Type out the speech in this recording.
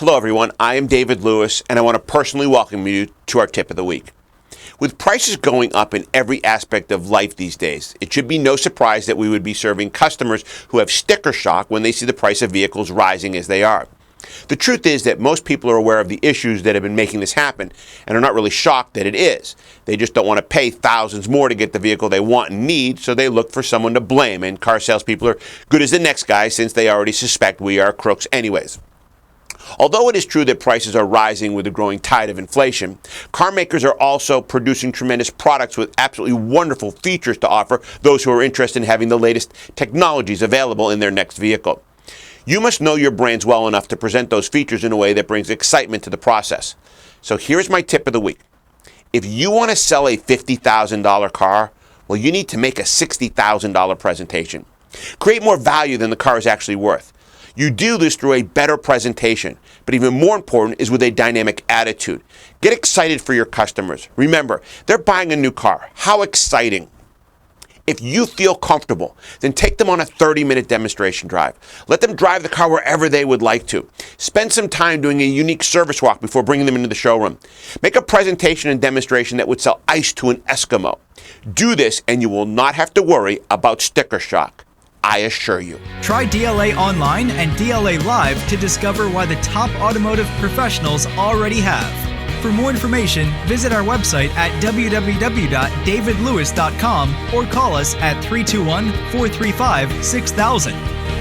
Hello everyone, I am David Lewis and I want to personally welcome you to our tip of the week. With prices going up in every aspect of life these days, it should be no surprise that we would be serving customers who have sticker shock when they see the price of vehicles rising as they are. The truth is that most people are aware of the issues that have been making this happen and are not really shocked that it is. They just don't want to pay thousands more to get the vehicle they want and need, so they look for someone to blame, and car salespeople are good as the next guy since they already suspect we are crooks anyways. Although it is true that prices are rising with the growing tide of inflation, car makers are also producing tremendous products with absolutely wonderful features to offer those who are interested in having the latest technologies available in their next vehicle. You must know your brands well enough to present those features in a way that brings excitement to the process. So here's my tip of the week. If you want to sell a $50,000 car, well, you need to make a $60,000 presentation. Create more value than the car is actually worth. You do this through a better presentation, but even more important is with a dynamic attitude. Get excited for your customers. Remember, they're buying a new car. How exciting. If you feel comfortable, then take them on a 30-minute demonstration drive. Let them drive the car wherever they would like to. Spend some time doing a unique service walk before bringing them into the showroom. Make a presentation and demonstration that would sell ice to an Eskimo. Do this and you will not have to worry about sticker shock. I assure you. Try DLA Online and DLA Live to discover why the top automotive professionals already have. For more information, visit our website at www.davidlewis.com or call us at 321-435-6000.